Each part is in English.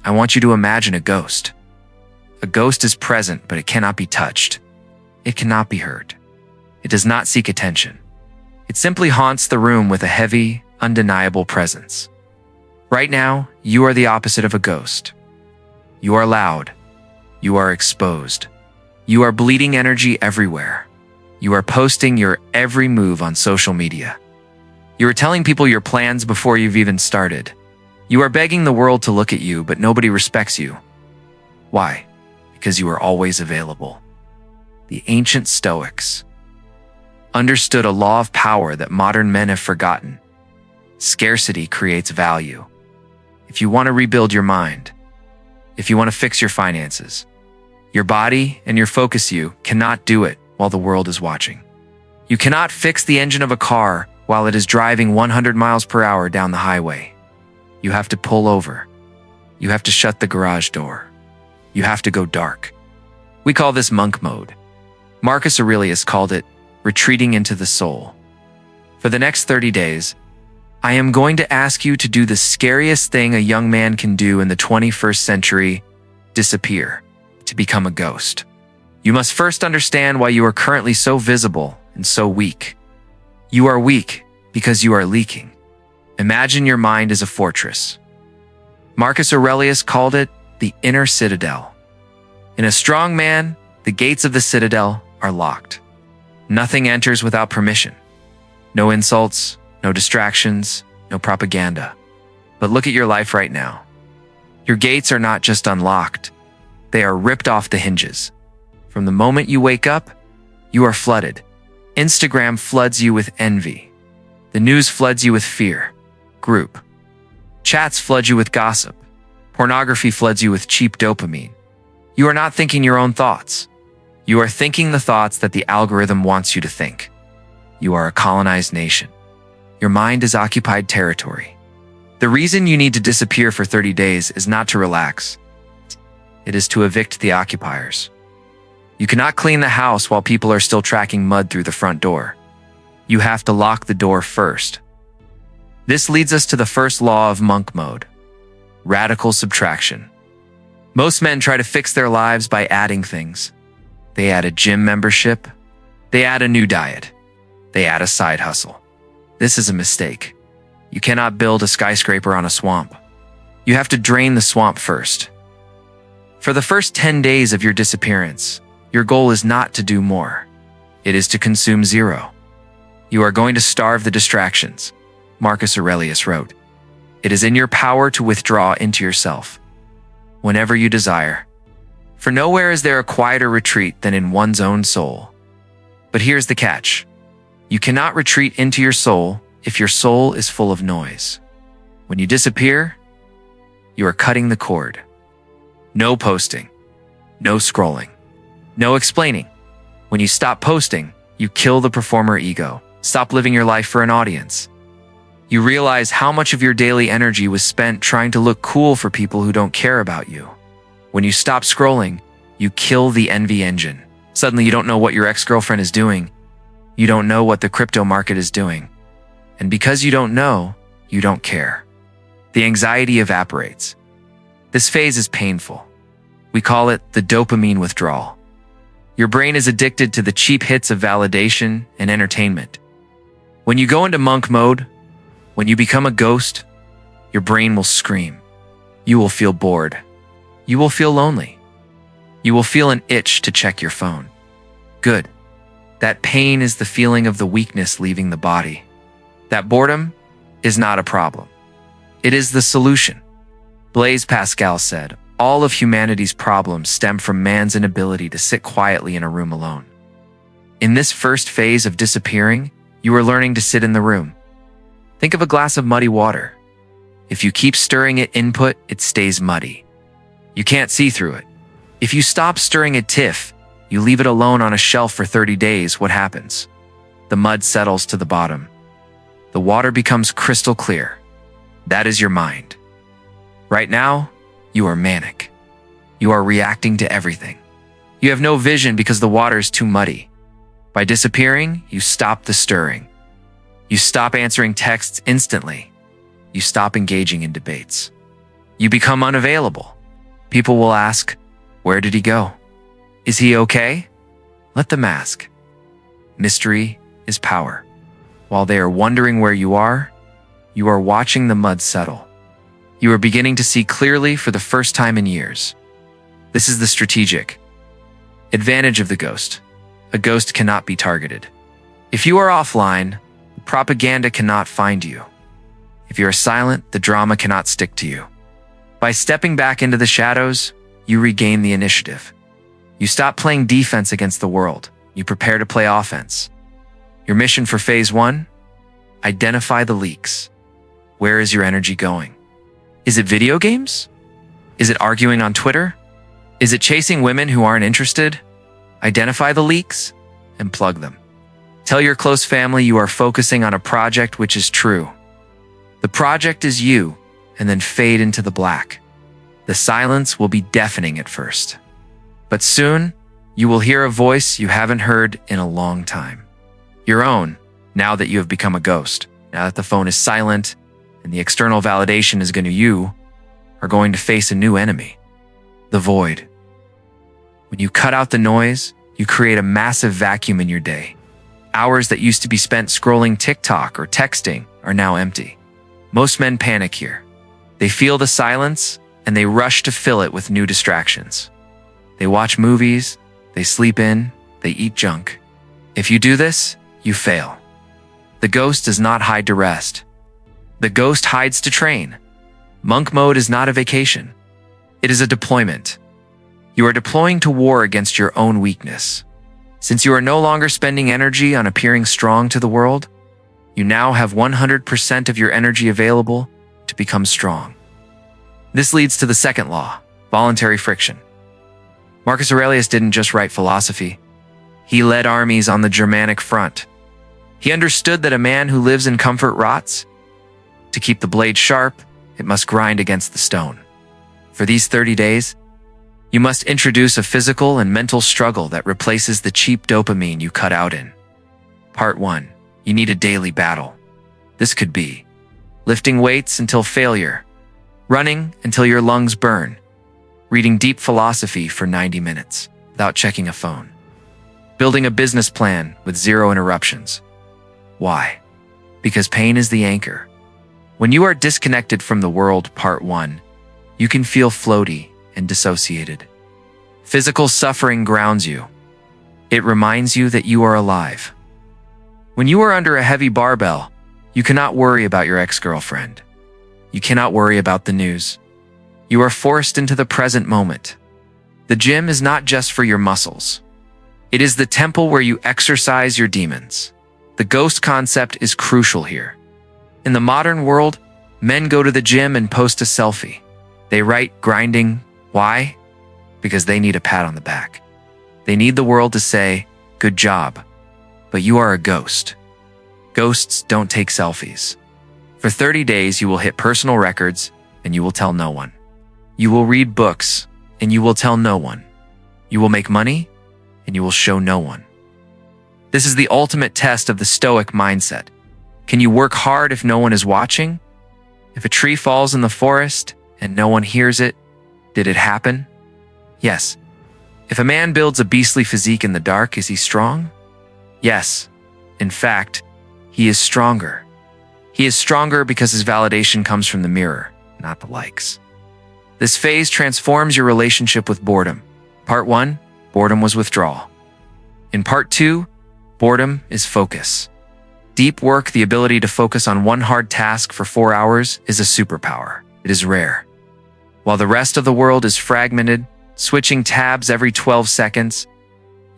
I want you to imagine a ghost. A ghost is present, but it cannot be touched. It cannot be heard. It does not seek attention. It simply haunts the room with a heavy, undeniable presence. Right now, you are the opposite of a ghost. You are loud. You are exposed. You are bleeding energy everywhere. You are posting your every move on social media. You are telling people your plans before you've even started. You are begging the world to look at you, but nobody respects you. Why? Because you are always available. The ancient Stoics understood a law of power that modern men have forgotten. Scarcity creates value. If you want to rebuild your mind, if you want to fix your finances, your body and your focus, you cannot do it while the world is watching. You cannot fix the engine of a car while it is driving 100 miles per hour down the highway. You have to pull over. You have to shut the garage door. You have to go dark. We call this monk mode. Marcus Aurelius called it retreating into the soul. For the next 30 days, I am going to ask you to do the scariest thing a young man can do in the 21st century: disappear, to become a ghost. You must first understand why you are currently so visible and so weak. You are weak because you are leaking. Imagine your mind as a fortress. Marcus Aurelius called it the inner citadel. In a strong man, the gates of the citadel are locked. Nothing enters without permission. No insults, no distractions, no propaganda. But look at your life right now. Your gates are not just unlocked, they are ripped off the hinges. From the moment you wake up, you are flooded. Instagram floods you with envy. The news floods you with fear. Group chats flood you with gossip. Pornography floods you with cheap dopamine. You are not thinking your own thoughts. You are thinking the thoughts that the algorithm wants you to think. You are a colonized nation. Your mind is occupied territory. The reason you need to disappear for 30 days is not to relax. It is to evict the occupiers. You cannot clean the house while people are still tracking mud through the front door. You have to lock the door first. This leads us to the first law of monk mode: radical subtraction. Most men try to fix their lives by adding things. They add a gym membership. They add a new diet. They add a side hustle. This is a mistake. You cannot build a skyscraper on a swamp. You have to drain the swamp first. For the first 10 days of your disappearance, your goal is not to do more. It is to consume zero. You are going to starve the distractions. Marcus Aurelius wrote, "It is in your power to withdraw into yourself whenever you desire. For nowhere is there a quieter retreat than in one's own soul." But here's the catch. You cannot retreat into your soul if your soul is full of noise. When you disappear, you are cutting the cord. No posting. No scrolling. No explaining. When you stop posting, you kill the performer ego. Stop living your life for an audience. You realize how much of your daily energy was spent trying to look cool for people who don't care about you. When you stop scrolling, you kill the envy engine. Suddenly you don't know what your ex-girlfriend is doing. You don't know what the crypto market is doing. And because you don't know, you don't care. The anxiety evaporates. This phase is painful. We call it the dopamine withdrawal. Your brain is addicted to the cheap hits of validation and entertainment. When you go into monk mode, when you become a ghost, your brain will scream. You will feel bored. You will feel lonely. You will feel an itch to check your phone. Good. That pain is the feeling of the weakness leaving the body. That boredom is not a problem. It is the solution. Blaise Pascal said, "All of humanity's problems stem from man's inability to sit quietly in a room alone." In this first phase of disappearing, you are learning to sit in the room. Think of a glass of muddy water. If you keep stirring it input, it stays muddy. You can't see through it. If you stop stirring it tiff, you leave it alone on a shelf for 30 days, what happens? The mud settles to the bottom. The water becomes crystal clear. That is your mind. Right now, you are manic. You are reacting to everything. You have no vision because the water is too muddy. By disappearing, you stop the stirring. You stop answering texts instantly. You stop engaging in debates. You become unavailable. People will ask, where did he go? Is he okay? Let them ask. Mystery is power. While they are wondering where you are watching the mud settle. You are beginning to see clearly for the first time in years. This is the strategic advantage of the ghost. A ghost cannot be targeted. If you are offline, propaganda cannot find you. If you are silent, the drama cannot stick to you. By stepping back into the shadows, you regain the initiative. You stop playing defense against the world. You prepare to play offense. Your mission for Phase 1? Identify the leaks. Where is your energy going? Is it video games? Is it arguing on Twitter? Is it chasing women who aren't interested? Identify the leaks and plug them. Tell your close family you are focusing on a project which is true. The project is you, and then fade into the black. The silence will be deafening at first. But soon, you will hear a voice you haven't heard in a long time. Your own, now that you have become a ghost. Now that the phone is silent, and the external validation is you are going to face a new enemy. The void. When you cut out the noise, you create a massive vacuum in your day. Hours that used to be spent scrolling TikTok or texting are now empty. Most men panic here. They feel the silence, and they rush to fill it with new distractions. They watch movies, they sleep in, they eat junk. If you do this, you fail. The ghost does not hide to rest. The ghost hides to train. Monk mode is not a vacation. It is a deployment. You are deploying to war against your own weakness. Since you are no longer spending energy on appearing strong to the world, you now have 100% of your energy available to become strong. This leads to the second law, voluntary friction. Marcus Aurelius didn't just write philosophy. He led armies on the Germanic front. He understood that a man who lives in comfort rots. To keep the blade sharp, it must grind against the stone. For these 30 days, you must introduce a physical and mental struggle that replaces the cheap dopamine you cut out in. Part 1. You need a daily battle. This could be lifting weights until failure, running until your lungs burn, reading deep philosophy for 90 minutes without checking a phone, building a business plan with 0 interruptions. Why? Because pain is the anchor. When you are disconnected from the world, Part 1, you can feel floaty and dissociated. Physical suffering grounds you. It reminds you that you are alive. When you are under a heavy barbell, you cannot worry about your ex-girlfriend. You cannot worry about the news. You are forced into the present moment. The gym is not just for your muscles. It is the temple where you exercise your demons. The ghost concept is crucial here. In the modern world, men go to the gym and post a selfie. They write grinding. Why? Because they need a pat on the back. They need the world to say, good job. But you are a ghost. Ghosts don't take selfies. For 30 days, you will hit personal records and you will tell no one. You will read books and you will tell no one. You will make money and you will show no one. This is the ultimate test of the Stoic mindset. Can you work hard if no one is watching? If a tree falls in the forest and no one hears it, did it happen? Yes. If a man builds a beastly physique in the dark, is he strong? Yes. In fact, he is stronger. He is stronger because his validation comes from the mirror, not the likes. This phase transforms your relationship with boredom. Part 1, boredom was withdrawal. In Part 2, boredom is focus. Deep work, the ability to focus on one hard task for 4 hours, is a superpower. It is rare. While the rest of the world is fragmented, switching tabs every 12 seconds,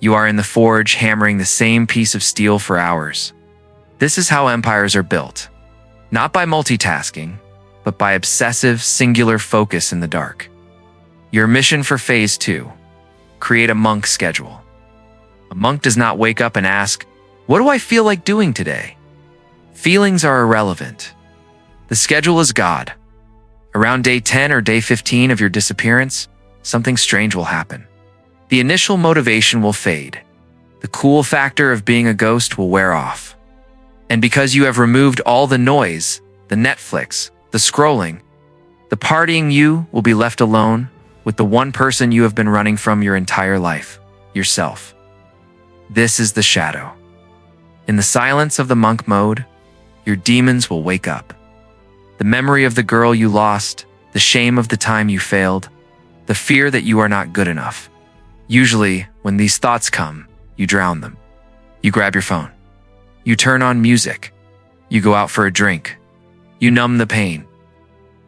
you are in the forge hammering the same piece of steel for hours. This is how empires are built. Not by multitasking, but by obsessive, singular focus in the dark. Your mission for Phase 2. Create a monk schedule. A monk does not wake up and ask, what do I feel like doing today? Feelings are irrelevant. The schedule is God. Around day 10 or day 15 of your disappearance, something strange will happen. The initial motivation will fade. The cool factor of being a ghost will wear off. And because you have removed all the noise, the Netflix, the scrolling, The partying you will be left alone with the one person you have been running from your entire life, yourself. This is the shadow. In the silence of the monk mode, your demons will wake up. The memory of the girl you lost, the shame of the time you failed, the fear that you are not good enough. Usually, when these thoughts come, you drown them. You grab your phone. You turn on music. You go out for a drink. You numb the pain.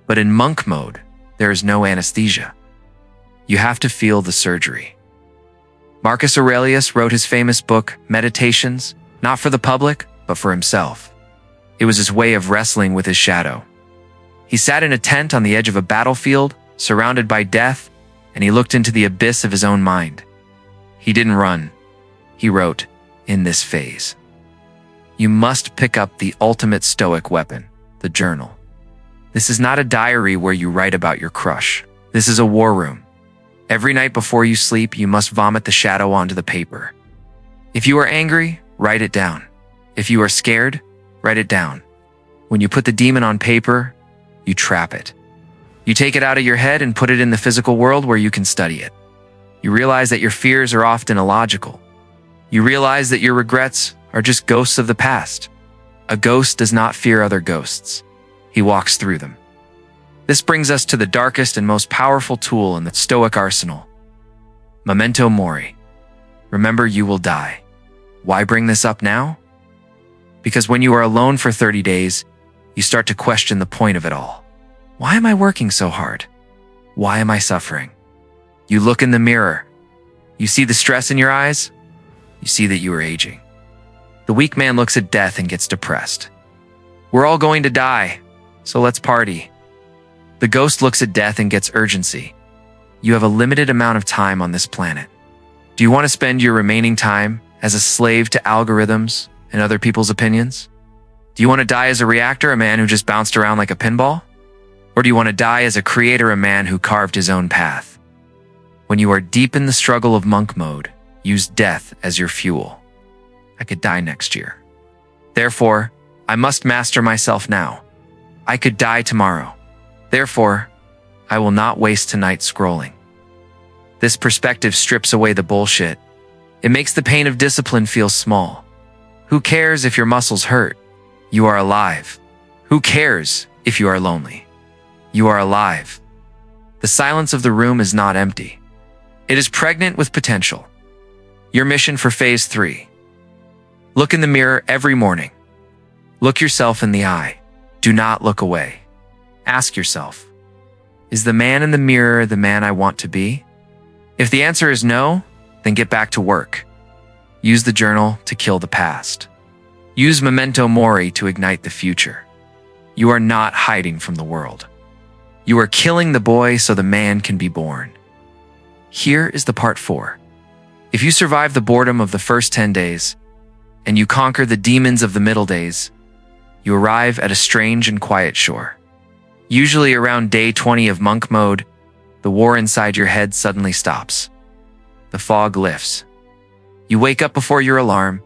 But in monk mode, there is no anesthesia. You have to feel the surgery. Marcus Aurelius wrote his famous book, Meditations, not for the public, but for himself. It was his way of wrestling with his shadow. He sat in a tent on the edge of a battlefield, surrounded by death, and he looked into the abyss of his own mind. He didn't run. He wrote, in this phase. You must pick up the ultimate Stoic weapon, the journal. This is not a diary where you write about your crush. This is a war room. Every night before you sleep, you must vomit the shadow onto the paper. If you are angry, write it down. If you are scared, write it down. When you put the demon on paper, you trap it. You take it out of your head and put it in the physical world where you can study it. You realize that your fears are often illogical. You realize that your regrets are just ghosts of the past. A ghost does not fear other ghosts. He walks through them. This brings us to the darkest and most powerful tool in the Stoic arsenal. Memento mori. Remember, you will die. Why bring this up now? Because when you are alone for 30 days, you start to question the point of it all. Why am I working so hard? Why am I suffering? You look in the mirror. You see the stress in your eyes. You see that you are aging. The weak man looks at death and gets depressed. We're all going to die, so let's party. The ghost looks at death and gets urgency. You have a limited amount of time on this planet. Do you want to spend your remaining time as a slave to algorithms and other people's opinions? Do you want to die as a reactor, a man who just bounced around like a pinball? Or do you want to die as a creator, a man who carved his own path? When you are deep in the struggle of monk mode, use death as your fuel. I could die next year. Therefore, I must master myself now. I could die tomorrow. Therefore, I will not waste tonight scrolling. This perspective strips away the bullshit. It makes the pain of discipline feel small. Who cares if your muscles hurt? You are alive. Who cares if you are lonely? You are alive. The silence of the room is not empty. It is pregnant with potential. Your mission for phase 3. Look in the mirror every morning. Look yourself in the eye. Do not look away. Ask yourself, is the man in the mirror the man I want to be? If the answer is no, then get back to work. Use the journal to kill the past. Use memento mori to ignite the future. You are not hiding from the world. You are killing the boy so the man can be born. Here is the part 4. If you survive the boredom of the first 10 days, and you conquer the demons of the middle days, you arrive at a strange and quiet shore. Usually around day 20 of monk mode, the war inside your head suddenly stops. The fog lifts. You wake up before your alarm,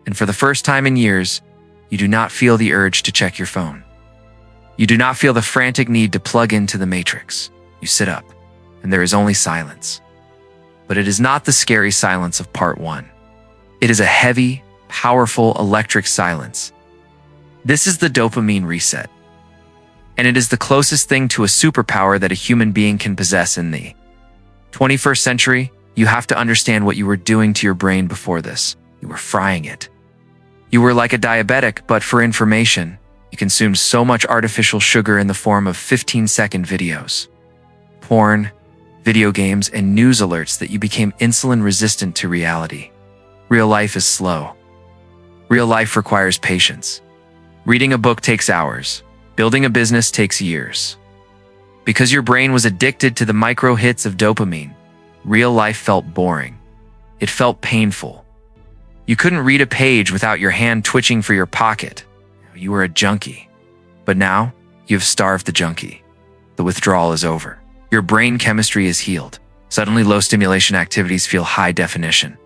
and for the first time in years, you do not feel the urge to check your phone. You do not feel the frantic need to plug into the matrix. You sit up, and there is only silence. But it is not the scary silence of part 1. It is a heavy, powerful electric silence. This is the dopamine reset. And it is the closest thing to a superpower that a human being can possess in the 21st century. You have to understand what you were doing to your brain before this. You were frying it. You were like a diabetic, but for information, you consumed so much artificial sugar in the form of 15-second videos, porn, video games, and news alerts that you became insulin-resistant to reality. Real life is slow. Real life requires patience. Reading a book takes hours. Building a business takes years. Because your brain was addicted to the micro hits of dopamine, real life felt boring. It felt painful. You couldn't read a page without your hand twitching for your pocket. You were a junkie. But now, you have starved the junkie. The withdrawal is over. Your brain chemistry is healed. Suddenly, low stimulation activities feel high definition.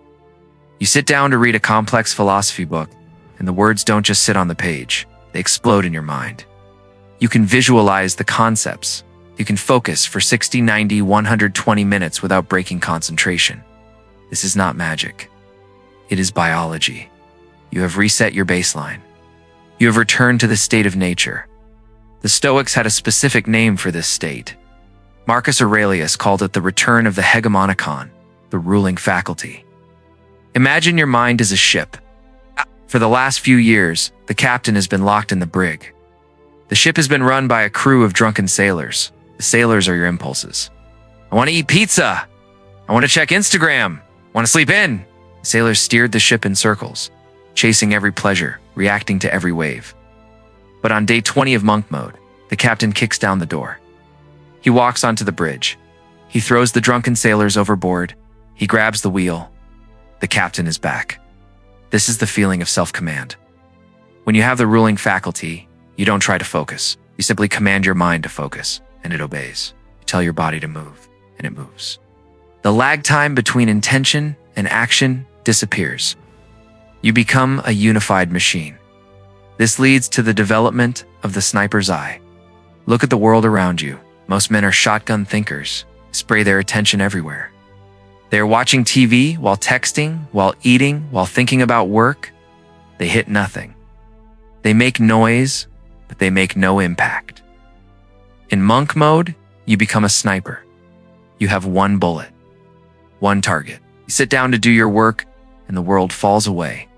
You sit down to read a complex philosophy book, and the words don't just sit on the page. They explode in your mind. You can visualize the concepts. You can focus for 60, 90, 120 minutes without breaking concentration. This is not magic. It is biology. You have reset your baseline. You have returned to the state of nature. The Stoics had a specific name for this state. Marcus Aurelius called it the return of the hegemonikon, the ruling faculty. Imagine your mind as a ship. For the last few years, the captain has been locked in the brig. The ship has been run by a crew of drunken sailors. The sailors are your impulses. I want to eat pizza. I want to check Instagram. I want to sleep in. The sailors steered the ship in circles, chasing every pleasure, reacting to every wave. But on day 20 of Monk Mode, the captain kicks down the door. He walks onto the bridge. He throws the drunken sailors overboard. He grabs the wheel. The captain is back. This is the feeling of self-command. When you have the ruling faculty, you don't try to focus. You simply command your mind to focus, and it obeys. You tell your body to move, and it moves. The lag time between intention and action disappears. You become a unified machine. This leads to the development of the sniper's eye. Look at the world around you. Most men are shotgun thinkers, spray their attention everywhere. They are watching TV while texting, while eating, while thinking about work. They hit nothing. They make noise, but they make no impact. In monk mode, you become a sniper. You have one bullet, one target. You sit down to do your work, and the world falls away.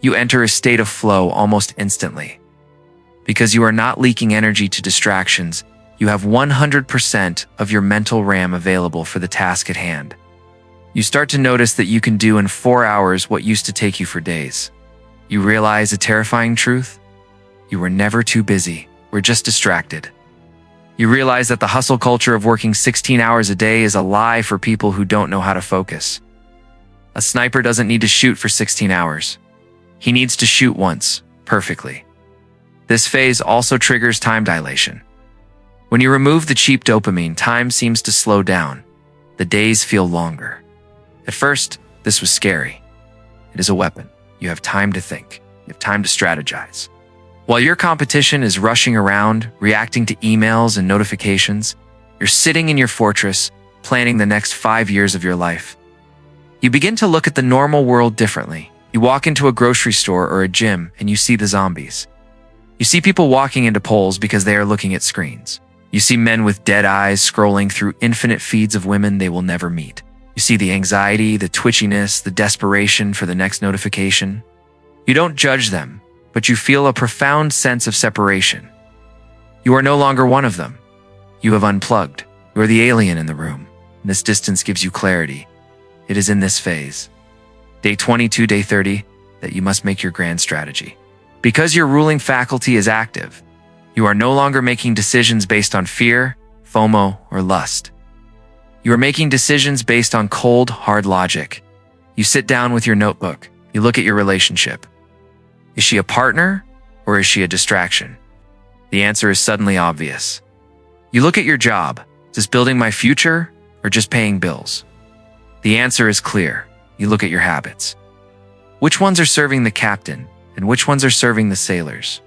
You enter a state of flow almost instantly. Because you are not leaking energy to distractions, you have 100% of your mental RAM available for the task at hand. You start to notice that you can do in 4 hours what used to take you for days. You realize a terrifying truth? You were never too busy. We're just distracted. You realize that the hustle culture of working 16 hours a day is a lie for people who don't know how to focus. A sniper doesn't need to shoot for 16 hours. He needs to shoot once, perfectly. This phase also triggers time dilation. When you remove the cheap dopamine, time seems to slow down. The days feel longer. At first, this was scary. It is a weapon. You have time to think. You have time to strategize. While your competition is rushing around, reacting to emails and notifications, you're sitting in your fortress, planning the next 5 years of your life. You begin to look at the normal world differently. You walk into a grocery store or a gym and you see the zombies. You see people walking into polls because they are looking at screens. You see men with dead eyes scrolling through infinite feeds of women they will never meet. You see the anxiety, the twitchiness, the desperation for the next notification. You don't judge them, but you feel a profound sense of separation. You are no longer one of them. You have unplugged. You are the alien in the room. And this distance gives you clarity. It is in this phase, day 22, day 30, that you must make your grand strategy. Because your ruling faculty is active, you are no longer making decisions based on fear, FOMO, or lust. You are making decisions based on cold, hard logic. You sit down with your notebook. You look at your relationship. Is she a partner, or is she a distraction? The answer is suddenly obvious. You look at your job. Is this building my future, or just paying bills? The answer is clear. You look at your habits. Which ones are serving the captain, and which ones are serving the sailors?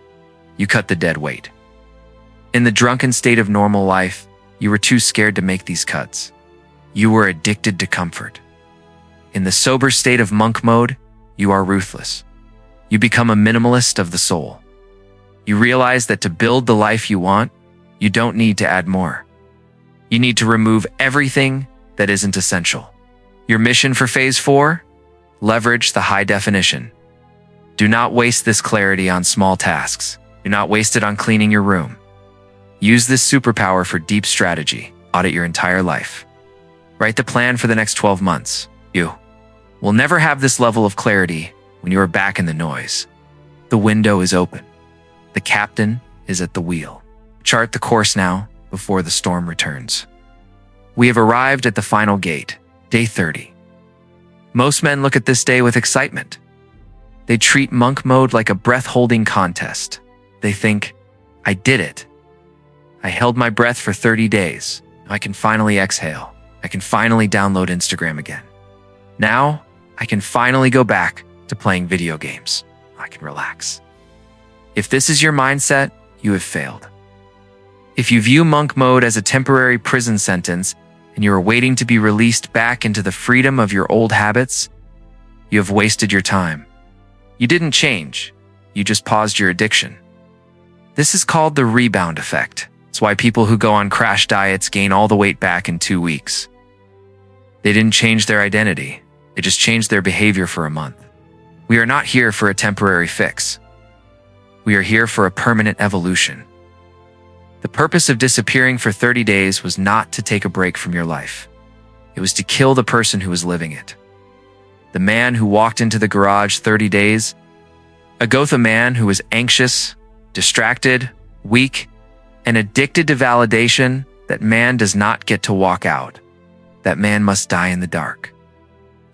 You cut the dead weight. In the drunken state of normal life, you were too scared to make these cuts. You were addicted to comfort. In the sober state of monk mode, you are ruthless. You become a minimalist of the soul. You realize that to build the life you want, you don't need to add more. You need to remove everything that isn't essential. Your mission for phase 4? Leverage the high definition. Do not waste this clarity on small tasks. Do not waste it on cleaning your room. Use this superpower for deep strategy. Audit your entire life. Write the plan for the next 12 months. You will never have this level of clarity when you are back in the noise. The window is open. The captain is at the wheel. Chart the course now before the storm returns. We have arrived at the final gate, day 30. Most men look at this day with excitement. They treat monk mode like a breath-holding contest. They think, I did it. I held my breath for 30 days. I can finally exhale. I can finally download Instagram again. Now, I can finally go back to playing video games. I can relax. If this is your mindset, you have failed. If you view monk mode as a temporary prison sentence and you are waiting to be released back into the freedom of your old habits, you have wasted your time. You didn't change. You just paused your addiction. This is called the rebound effect. It's why people who go on crash diets gain all the weight back in 2 weeks. They didn't change their identity. They just changed their behavior for a month. We are not here for a temporary fix. We are here for a permanent evolution. The purpose of disappearing for 30 days was not to take a break from your life. It was to kill the person who was living it. The man who walked into the garage 30 days, a Gotha man who was anxious, distracted, weak, and addicted to validation, that man does not get to walk out. That man must die in the dark.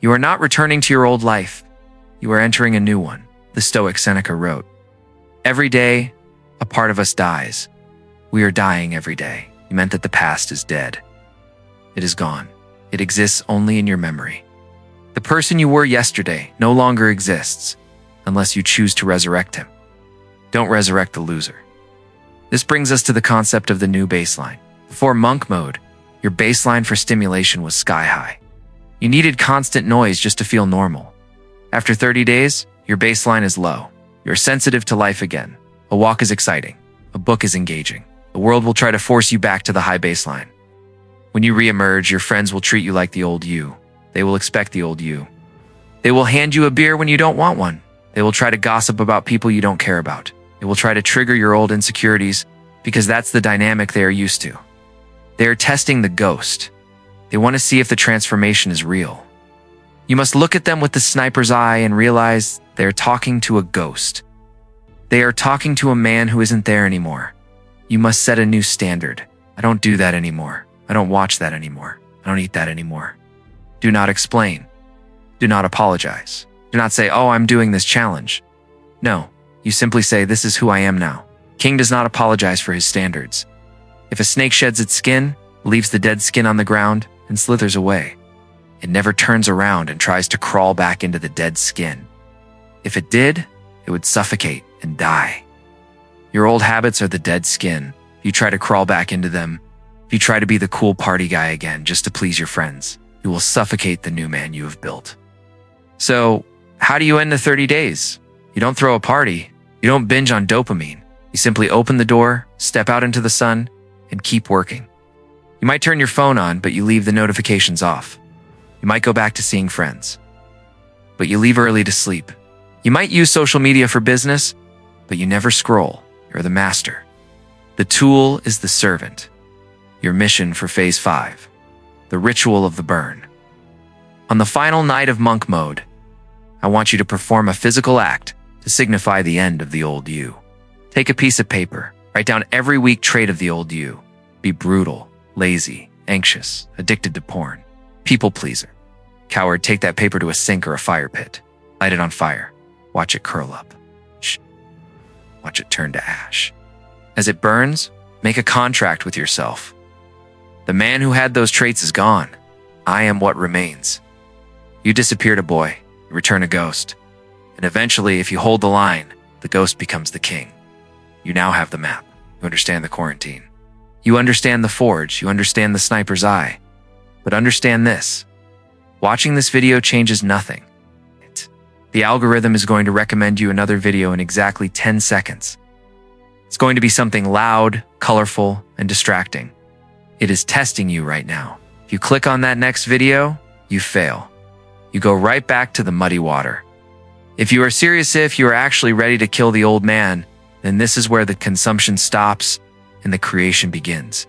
You are not returning to your old life. You are entering a new one, the Stoic Seneca wrote. Every day, a part of us dies. We are dying every day. He meant that the past is dead. It is gone. It exists only in your memory. The person you were yesterday no longer exists unless you choose to resurrect him. Don't resurrect the loser. This brings us to the concept of the new baseline. Before monk mode, your baseline for stimulation was sky high. You needed constant noise just to feel normal. After 30 days, your baseline is low. You're sensitive to life again. A walk is exciting. A book is engaging. The world will try to force you back to the high baseline. When you re-emerge, your friends will treat you like the old you. They will expect the old you. They will hand you a beer when you don't want one. They will try to gossip about people you don't care about. They will try to trigger your old insecurities because that's the dynamic they are used to. They are testing the ghost. They want to see if the transformation is real. You must look at them with the sniper's eye and realize they are talking to a ghost. They are talking to a man who isn't there anymore. You must set a new standard. I don't do that anymore. I don't watch that anymore. I don't eat that anymore. Do not explain. Do not apologize. Do not say, oh, I'm doing this challenge. No, you simply say, this is who I am now. King does not apologize for his standards. If a snake sheds its skin, leaves the dead skin on the ground, and slithers away, it never turns around and tries to crawl back into the dead skin. If it did, it would suffocate and die. Your old habits are the dead skin. If you try to crawl back into them, if you try to be the cool party guy again just to please your friends, you will suffocate the new man you have built. So, how do you end the 30 days? You don't throw a party. You don't binge on dopamine. You simply open the door, step out into the sun, and keep working. You might turn your phone on, but you leave the notifications off. You might go back to seeing friends, but you leave early to sleep. You might use social media for business, but you never scroll. You're the master. The tool is the servant. Your mission for Phase 5, the ritual of the burn. On the final night of monk mode, I want you to perform a physical act to signify the end of the old you. Take a piece of paper, write down every weak trait of the old you. Be brutal, lazy, anxious, addicted to porn, people pleaser. Coward, take that paper to a sink or a fire pit. Light it on fire. Watch it curl up. Watch it turn to ash. As it burns, make a contract with yourself. The man who had those traits is gone. I am what remains. You disappeared a boy, you return a ghost. And eventually, if you hold the line, the ghost becomes the king. You now have the map. You understand the quarantine. You understand the forge. You understand the sniper's eye. But understand this. Watching this video changes nothing. The algorithm is going to recommend you another video in exactly 10 seconds. It's going to be something loud, colorful, and distracting. It is testing you right now. If you click on that next video, you fail. You go right back to the muddy water. If you are serious, if you are actually ready to kill the old man, then this is where the consumption stops and the creation begins.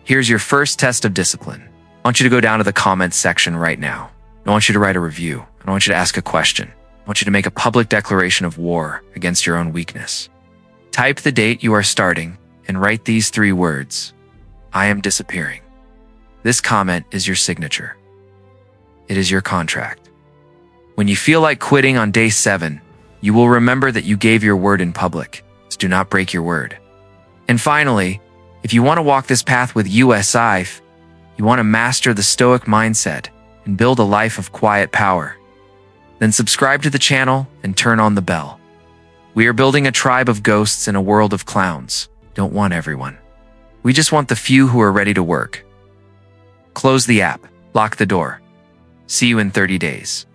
Here's your first test of discipline. I want you to go down to the comments section right now. I want you to write a review. I want you to ask a question. I want you to make a public declaration of war against your own weakness. Type the date you are starting and write these 3 words. I am disappearing. This comment is your signature. It is your contract. When you feel like quitting on day 7, you will remember that you gave your word in public, so do not break your word. And finally, if you want to walk this path with USI, you want to master the Stoic mindset and build a life of quiet power, then subscribe to the channel and turn on the bell. We are building a tribe of ghosts in a world of clowns. Don't want everyone. We just want the few who are ready to work. Close the app. Lock the door. See you in 30 days.